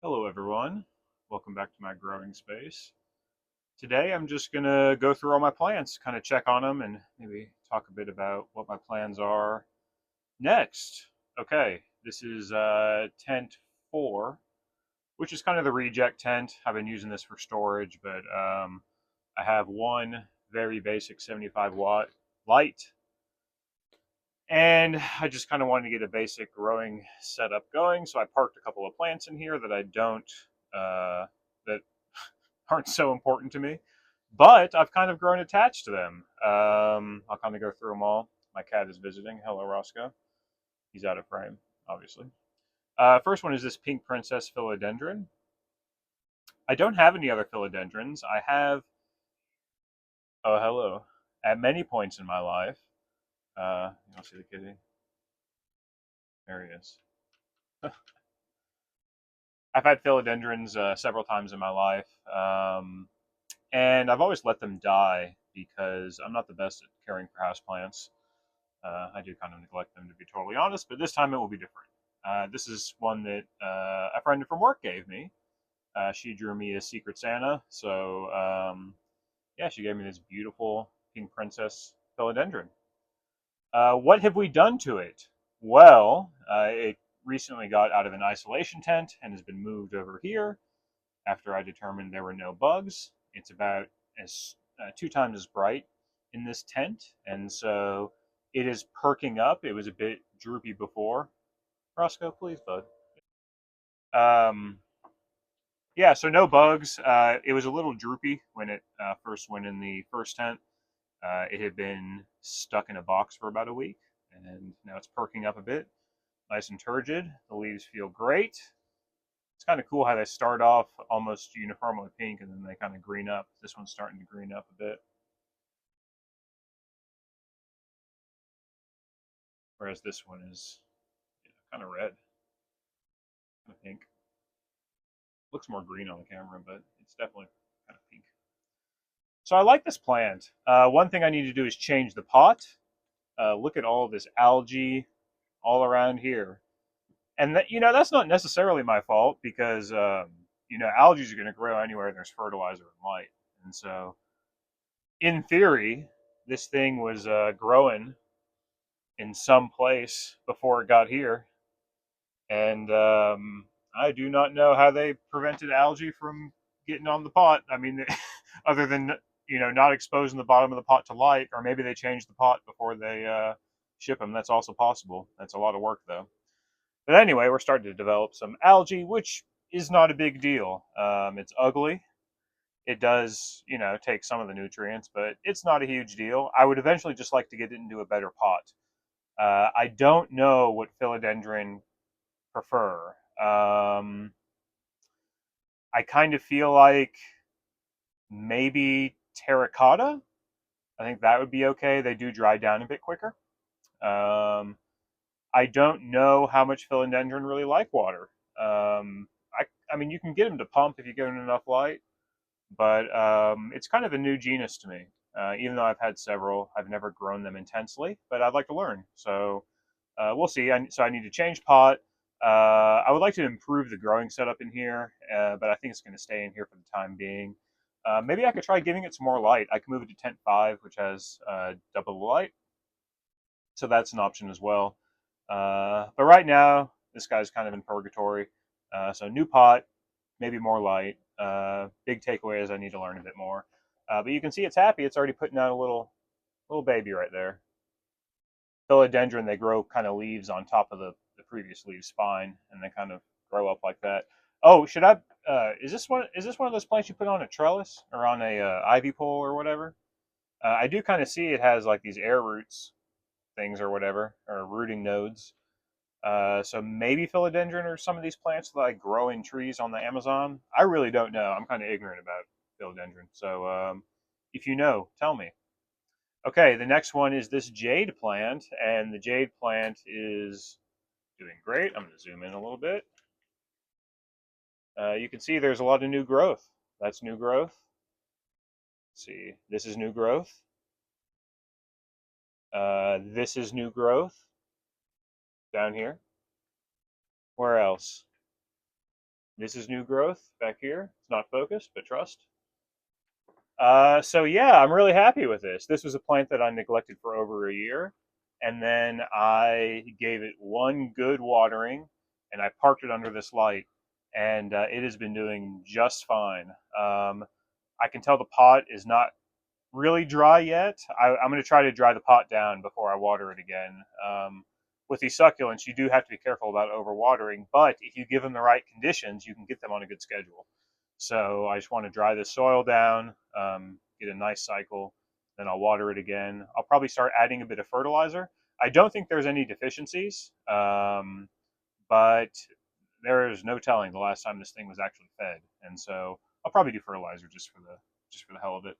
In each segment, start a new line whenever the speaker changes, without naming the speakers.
Hello everyone, welcome back to my growing space. Today I'm just going to go through all my plants, kind of check on them and maybe talk a bit about what my plans are next. Okay, this is tent 4, which is kind of the reject tent. I've been using this for storage, but I have one very basic 75-watt light, and I just kind of wanted to get a basic growing setup going, so I parked a couple of plants in here that I don't that aren't so important to me, but I've kind of grown attached to them. I'll kind of go through them all. My cat is visiting. Hello, Roscoe. He's out of frame, obviously. First one is this pink princess philodendron. I don't have any other philodendrons. I have, oh, hello, at many points in my life. You want to see the kitty? There he is. I've had philodendrons several times in my life, and I've always let them die because I'm not the best at caring for houseplants. I do kind of neglect them, to be totally honest, but this time it will be different. This is one that a friend from work gave me. She drew me a Secret Santa, so yeah, she gave me this beautiful pink princess philodendron. What have we done to it? Well, it recently got out of an isolation tent and has been moved over here after I determined there were no bugs. It's about as 2 times as bright in this tent, and so it is perking up. It was a bit droopy before. Roscoe, please, bud. Um, yeah, so no bugs. It was a little droopy when it first went in the first tent. It had been stuck in a box for about a week, and now it's perking up a bit. Nice and turgid. The leaves feel great. It's kind of cool how they start off almost uniformly pink and then they kind of green up. This one's starting to green up a bit, whereas this one is kind of red, kind of pink. Looks more green on the camera, but it's definitely kind of pink. So I like this plant. One thing I need to do is change the pot. Look at all this algae all around here, and that that's not necessarily my fault because algae are going to grow anywhere there's fertilizer and light, and so in theory, this thing was growing in some place before it got here, and I do not know how they prevented algae from getting on the pot. I mean, other than not exposing the bottom of the pot to light, or maybe they changed the pot before they ship them. That's also possible. That's a lot of work though. But anyway, we're starting to develop some algae, which is not a big deal. It's ugly. It does, take some of the nutrients, but it's not a huge deal. I would eventually just like to get it into a better pot. I don't know what philodendron prefer. I kind of feel like maybe terracotta. I think that would be okay. They do dry down a bit quicker. Um, I don't know how much philodendron really like water. I mean, you can get them to pump if you give them enough light, but it's kind of a new genus to me. Even though I've had several, I've never grown them intensely, but I'd like to learn. So we'll see. So I need to change pot. I would like to improve the growing setup in here, but I think it's going to stay in here for the time being. Maybe I could try giving it some more light. I can move it to tent 5, which has double the light, so that's an option as well. But right now, this guy's kind of in purgatory. So new pot, maybe more light. Big takeaway is I need to learn a bit more. But you can see it's happy. It's already putting out a little baby right there. Philodendron, they grow kind of leaves on top of the previous leaf spine, and they kind of grow up like that. Oh, should I? Is this one of those plants you put on a trellis or on a ivy pole or whatever? I do kind of see it has like these air roots things or whatever, or rooting nodes. So maybe philodendron or some of these plants that I grow in trees on the Amazon. I really don't know. I'm kind of ignorant about philodendron. So if you know, tell me. Okay, the next one is this jade plant, and the jade plant is doing great. I'm going to zoom in a little bit. You can see there's a lot of new growth. That's new growth. Let's see, this is new growth. This is new growth down here. Where else? This is new growth back here. It's not focused, but trust. So yeah, I'm really happy with this. This was a plant that I neglected for over a year, and then I gave it one good watering, and I parked it under this light, and it has been doing just fine. I can tell the pot is not really dry yet. I'm going to try to dry the pot down before I water it again. With these succulents, you do have to be careful about overwatering, but if you give them the right conditions, you can get them on a good schedule. So I just want to dry the soil down, get a nice cycle, then I'll water it again. I'll probably start adding a bit of fertilizer. I don't think there's any deficiencies, but there is no telling the last time this thing was actually fed, and so I'll probably do fertilizer just for the hell of it.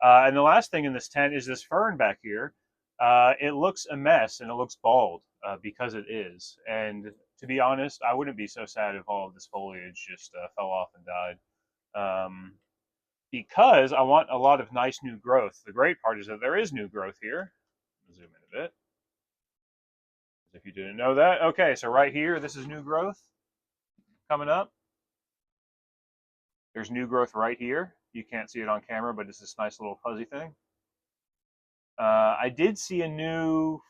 And the last thing in this tent is this fern back here. It looks a mess and it looks bald because it is. And to be honest, I wouldn't be so sad if all of this foliage just fell off and died. Um, because I want a lot of nice new growth. The great part is that there is new growth here. Zoom in a bit. If you didn't know that. Okay, so right here, this is new growth coming up. There's new growth right here. You can't see it on camera, but it's this nice little fuzzy thing. I did see a new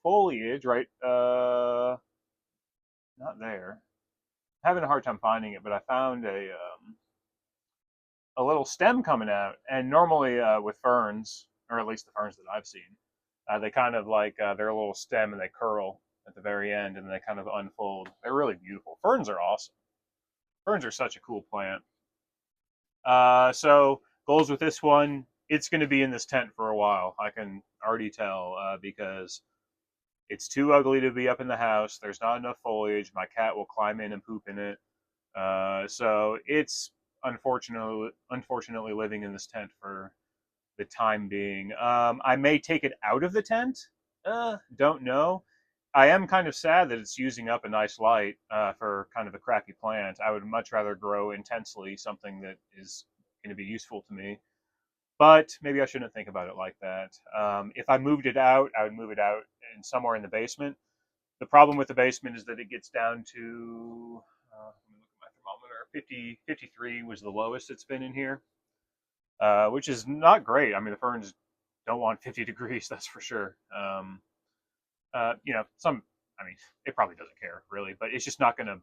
foliage, right? Not there. I'm having a hard time finding it, but I found a little stem coming out. And normally with ferns, or at least the ferns that I've seen, they kind of like they're a little stem and they curl at the very end, and they kind of unfold. They're really beautiful. Ferns are awesome. Ferns are such a cool plant. So goals with this one, it's going to be in this tent for a while. I can already tell because it's too ugly to be up in the house. There's not enough foliage. My cat will climb in and poop in it. So it's unfortunately living in this tent for the time being. I may take it out of the tent. Don't know. I am kind of sad that it's using up a nice light for kind of a crappy plant. I would much rather grow intensely something that is going to be useful to me. But maybe I shouldn't think about it like that. If I moved it out, I would move it out in somewhere in the basement. The problem with the basement is that it gets down to, let me look at my thermometer, 53 was the lowest it's been in here, which is not great. I mean, the ferns don't want 50 degrees, that's for sure. I mean, it probably doesn't care really, but it's just not going to,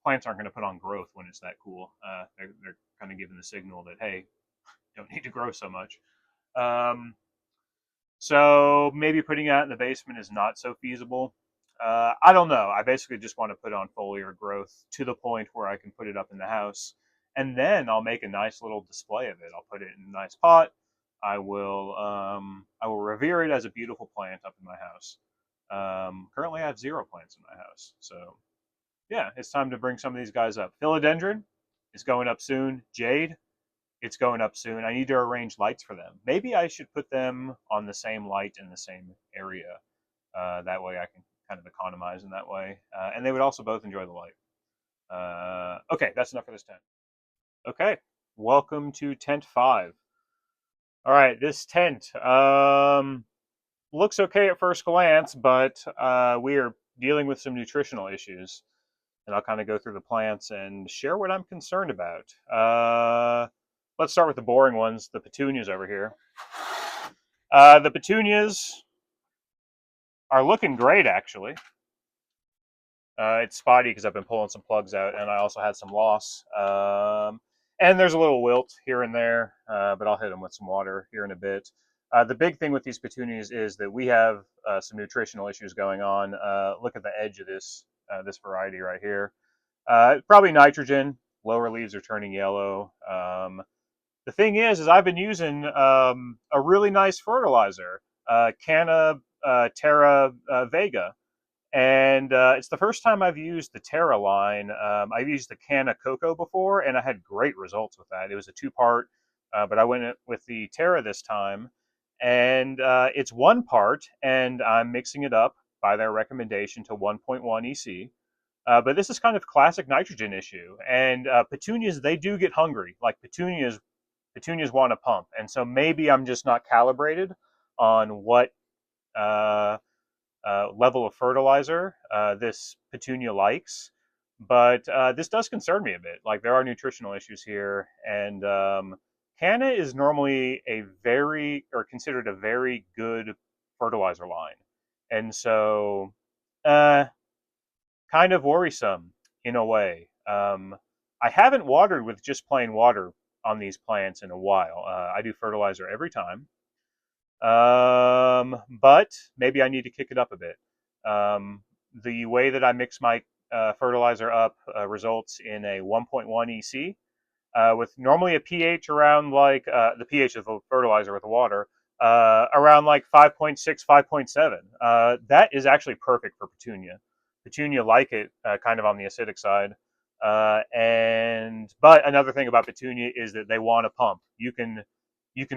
plants aren't going to put on growth when it's that cool. They're kind of giving the signal that, hey, you don't need to grow so much. Um, so maybe putting it out in the basement is not so feasible. I don't know. I basically just want to put on foliar growth to the point where I can put it up in the house, and then I'll make a nice little display of it. I'll put it in a nice pot. I will revere it as a beautiful plant up in my house. Currently, I have 0 plants in my house, so yeah, it's time to bring some of these guys up. Philodendron is going up soon. Jade, it's going up soon. I need to arrange lights for them. Maybe I should put them on the same light in the same area. That way I can kind of economize in that way. And they would also both enjoy the light. Okay, that's enough for this tent. Okay, welcome to tent 5. All right, this tent looks okay at first glance, but we are dealing with some nutritional issues. And I'll kind of go through the plants and share what I'm concerned about. Let's start with the boring ones, the petunias over here. The petunias are looking great, actually. It's spotty because I've been pulling some plugs out, and I also had some loss. And there's a little wilt here and there, but I'll hit them with some water here in a bit. The big thing with these petunias is that we have some nutritional issues going on. Look at the edge of this variety right here. Probably nitrogen. Lower leaves are turning yellow. The thing is I've been using a really nice fertilizer, Canna Terra Vega, and it's the first time I've used the Terra line. I've used the Canna Coco before, and I had great results with that. It was a 2-part, but I went with the Terra this time, and it's 1 part, and I'm mixing it up by their recommendation to 1.1 EC. But this is kind of classic nitrogen issue, and petunias, they do get hungry. Like petunias want to pump, and so maybe I'm just not calibrated on what level of fertilizer this petunia likes. But this does concern me a bit. Like there are nutritional issues here, and Canna is normally a very or considered a very good fertilizer line, and so uh, kind of worrisome in a way. I haven't watered with just plain water on these plants in a while. I do fertilizer every time, but maybe I need to kick it up a bit. The way that I mix my fertilizer up results in a 1.1 EC with normally a pH around like the pH of the fertilizer with the water around like 5.6, 5.7. That is actually perfect for petunia. Petunia like it kind of on the acidic side. And but another thing about petunia is that they want to pump. You can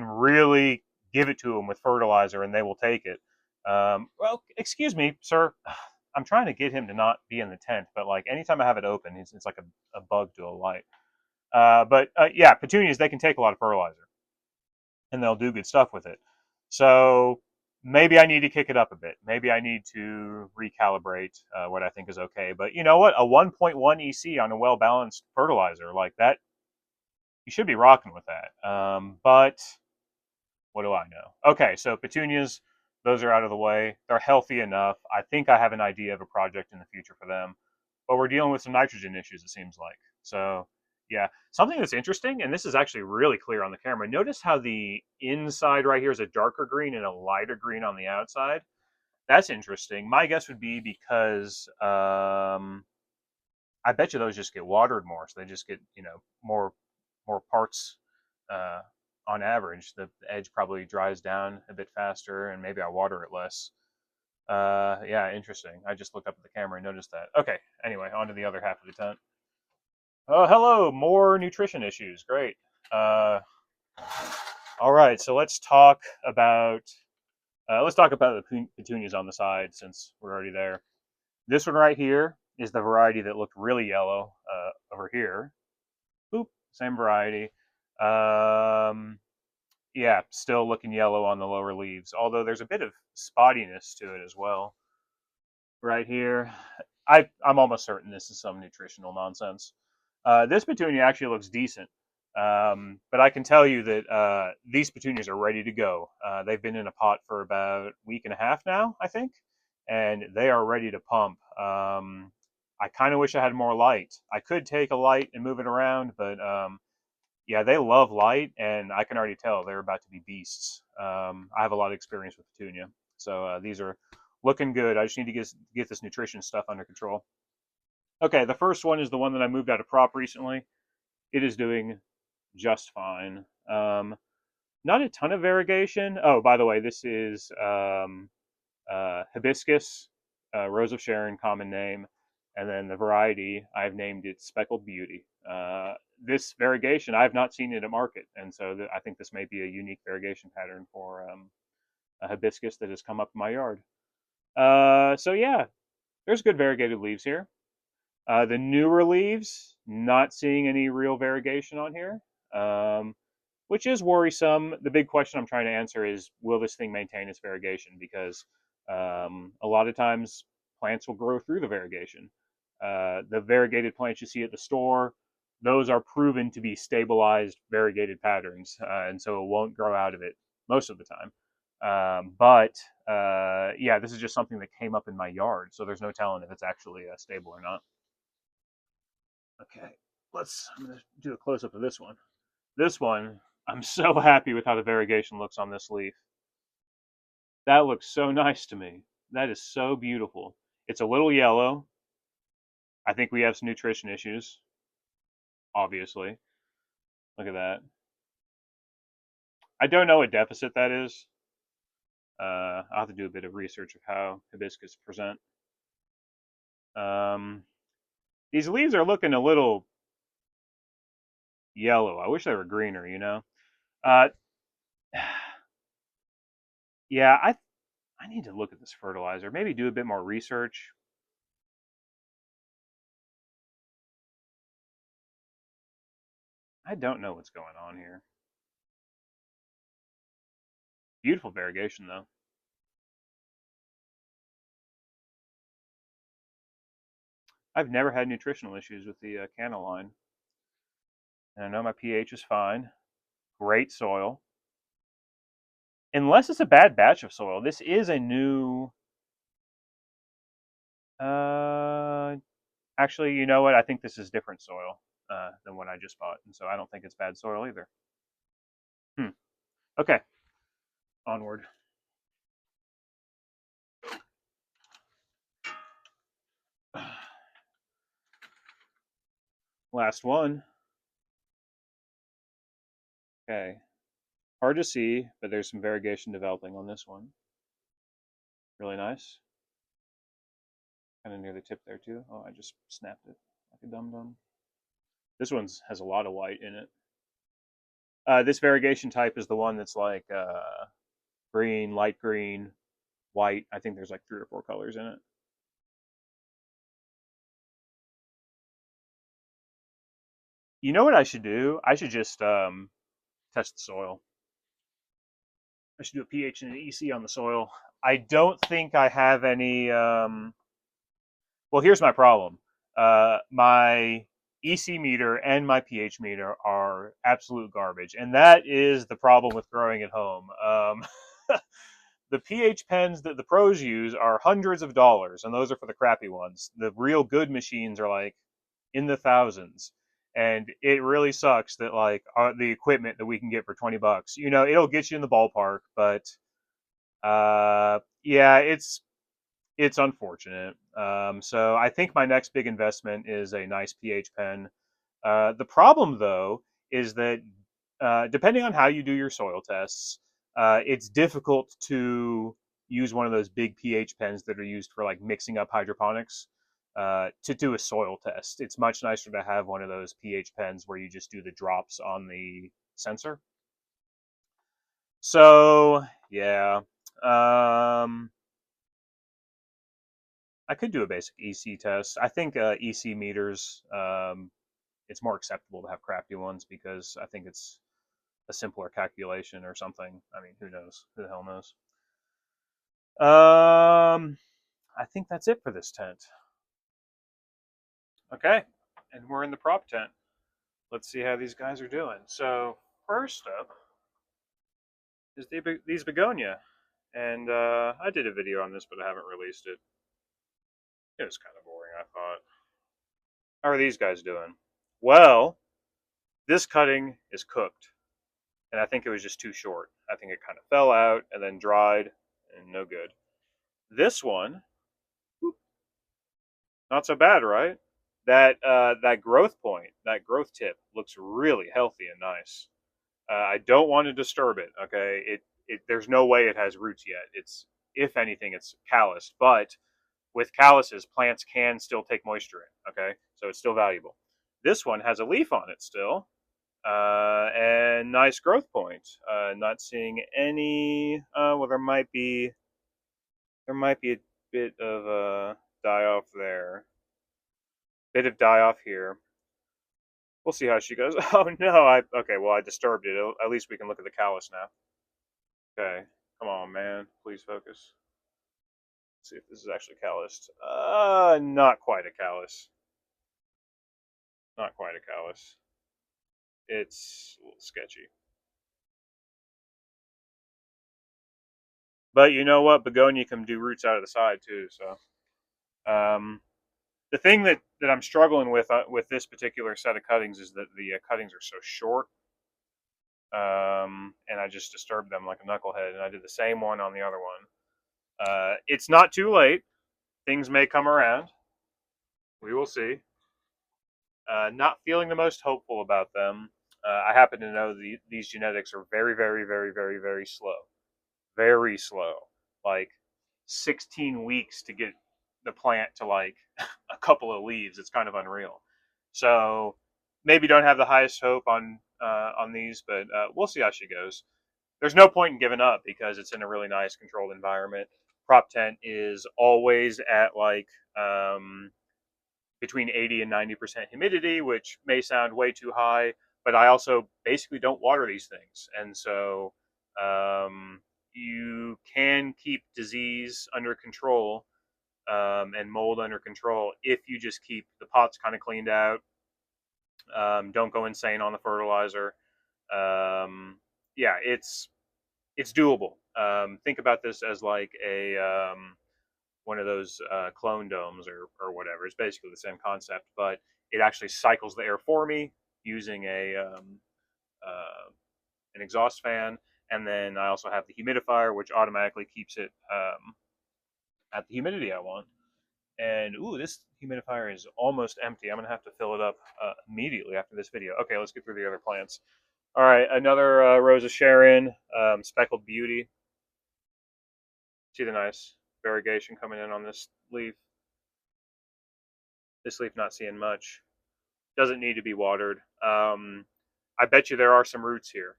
really give it to them with fertilizer and they will take it. Well, excuse me, sir. I'm trying to get him to not be in the tent, but like anytime I have it open, it's like a bug to a light. But yeah, petunias, they can take a lot of fertilizer and they'll do good stuff with it. So maybe I need to kick it up a bit. Maybe I need to recalibrate what I think is okay. But you know what? A 1.1 EC on a well balanced fertilizer like that, you should be rocking with that. But what do I know? Okay, so petunias, those are out of the way. They're healthy enough. I think I have an idea of a project in the future for them. But we're dealing with some nitrogen issues, it seems like. So, yeah. Something that's interesting, and this is actually really clear on the camera. Notice how the inside right here is a darker green and a lighter green on the outside. That's interesting. My guess would be because I bet you those just get watered more, so they just get more parts uh, on average. The edge probably dries down a bit faster, and maybe I water it less. Yeah, interesting. I just looked up at the camera and noticed that. Okay, anyway, on to the other half of the tent. Oh, hello, more nutrition issues. Great. Uh, all right, so let's talk about the petunias on the side since we're already there. This one right here is the variety that looked really yellow over here. Boop, same variety. Um, yeah, still looking yellow on the lower leaves, although there's a bit of spottiness to it as well. Right here, I'm almost certain this is some nutritional nonsense. This petunia actually looks decent, but I can tell you that these petunias are ready to go. They've been in a pot for about a week and a half now, I think, and they are ready to pump. I kind of wish I had more light. I could take a light and move it around, but yeah, they love light, and I can already tell they're about to be beasts. I have a lot of experience with petunia, so these are looking good. I just need to get this nutrition stuff under control. Okay, the first one is the one that I moved out of prop recently. It is doing just fine. Not a ton of variegation. Oh, by the way, this is hibiscus, Rose of Sharon, common name, and then the variety I've named it Speckled Beauty. This variegation I have not seen it at market, and so I think this may be a unique variegation pattern for a hibiscus that has come up in my yard. So yeah, there's good variegated leaves here. The newer leaves, not seeing any real variegation on here. Which is worrisome. The big question I'm trying to answer is, will this thing maintain its variegation? Because a lot of times plants will grow through the variegation. The variegated plants you see at the store, those are proven to be stabilized variegated patterns, and so it won't grow out of it most of the time. But yeah, this is just something that came up in my yard, so there's no telling if it's actually stable or not. Okay, I'm going to do a close up of this one. This one, I'm so happy with how the variegation looks on this leaf. That looks so nice to me. That is so beautiful. It's a little yellow. I think we have some nutrition issues, obviously. Look at that. I don't know what deficit that is. I'll have to do a bit of research of how hibiscus present. Um, these leaves are looking a little yellow. I wish they were greener. Uh, yeah, I need to look at this fertilizer. Maybe do a bit more research. I don't know what's going on here. Beautiful variegation though. I've never had nutritional issues with the Canna line, and I know my pH is fine. Great soil, unless it's a bad batch of soil. This is a new. Uh, Actually, you know what? I think this is different soil than what I just bought, and so I don't think it's bad soil either. Hmm. Okay, onward. Last one. Okay. Hard to see, but there's some variegation developing on this one. Really nice. Kind of near the tip there too. Oh, I just snapped it like a dum dum. This one has a lot of white in it. This variegation type is the one that's like green, light green, white. I think there's like 3 or 4 colors in it. You know what I should do? I should just test the soil. I should do a pH and an EC on the soil. I don't think I have any. Well, here's my problem. My EC meter and my pH meter are absolute garbage, and that is the problem with growing at home. The pH pens that the pros use are hundreds of dollars, and those are for the crappy ones. The real good machines are like in the thousands, and it really sucks that like the equipment that we can get for $20, it'll get you in the ballpark, but yeah, it's unfortunate. So I think my next big investment is a nice pH pen. The problem, though, is that depending on how you do your soil tests, it's difficult to use one of those big pH pens that are used for like mixing up hydroponics to do a soil test. It's much nicer to have one of those pH pens where you just do the drops on the sensor. So yeah, um, I could do a basic EC test. I think EC meters. It's more acceptable to have crappy ones because I think it's a simpler calculation or something. I mean, who knows? Who the hell knows? I think that's it for this tent. Okay, and we're in the prop tent. Let's see how these guys are doing. So first up is these begonia, and I did a video on this, but I haven't released it. It was kind of boring, I thought. How are these guys doing? Well, this cutting is cooked, and I think it was just too short. I think it kind of fell out and then dried, and no good. This one, not so bad, right? That growth point, that growth tip, looks really healthy and nice. I don't want to disturb it. Okay, there's no way it has roots yet. It's if anything, it's calloused, but with calluses, plants can still take moisture in. Okay, so it's still valuable. This one has a leaf on it still, and nice growth point. Not seeing any. Well, there might be a bit of die off there. Bit of die off here. We'll see how she goes. Oh no! Okay. Well, I disturbed it. At least we can look at the callus now. Okay. Come on, man. Please focus. Let's see if this is actually calloused. Not quite a callus. Not quite a callus. It's a little sketchy. But you know what? Begonia can do roots out of the side too. So, the thing that I'm struggling with this particular set of cuttings is that the cuttings are so short, and I just disturbed them like a knucklehead. And I did the same one on the other one. It's not too late. Things may come around. We will see. Not feeling the most hopeful about them. I happen to know these genetics are very, very, very, very, very slow. Very slow. Like 16 weeks to get the plant to like a couple of leaves. It's kind of unreal. So maybe don't have the highest hope on these, but we'll see how she goes. There's no point in giving up because it's in a really nice controlled environment. Prop tent is always at like between 80 and 90% humidity, which may sound way too high, but I also basically don't water these things. And so you can keep disease under control and mold under control if you just keep the pots kind of cleaned out. Don't go insane on the fertilizer. Um, yeah, it's doable. Think about this as like a one of those clone domes or whatever. It's basically the same concept, but it actually cycles the air for me using an exhaust fan, and then I also have the humidifier, which automatically keeps it at the humidity I want. And ooh, this humidifier is almost empty. I'm gonna have to fill it up immediately after this video. Okay, let's get through the other plants. All right, another Rose of Sharon, speckled beauty. See the nice variegation coming in on this leaf. This leaf not seeing much. Doesn't need to be watered. I bet you there are some roots here.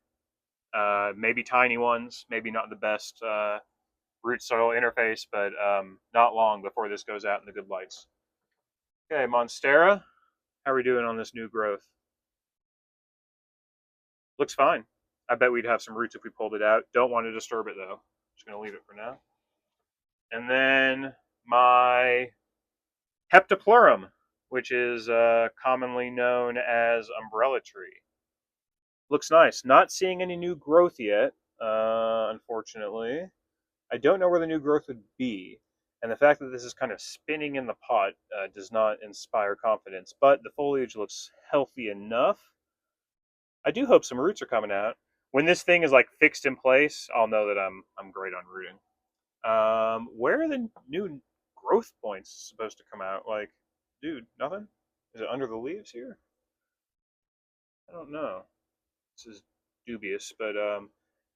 Maybe tiny ones, maybe not the best root soil interface, but not long before this goes out in the good lights. Okay, Monstera, how are we doing on this new growth? Looks fine. I bet we'd have some roots if we pulled it out. Don't want to disturb it though. Just gonna leave it for now. And then my Heptaplurum, which is commonly known as umbrella tree. Looks nice. Not seeing any new growth yet, unfortunately. I don't know where the new growth would be. And the fact that this is kind of spinning in the pot does not inspire confidence. But the foliage looks healthy enough. I do hope some roots are coming out. When this thing is like fixed in place, I'll know that I'm great on rooting. Where are the new growth points supposed to come out? Like, dude, nothing? Is it under the leaves here? I don't know. This is dubious, but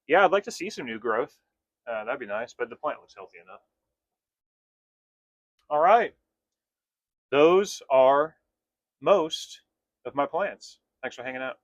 yeah, I'd like to see some new growth. That'd be nice, but the plant looks healthy enough. All right, those are most of my plants. Thanks for hanging out.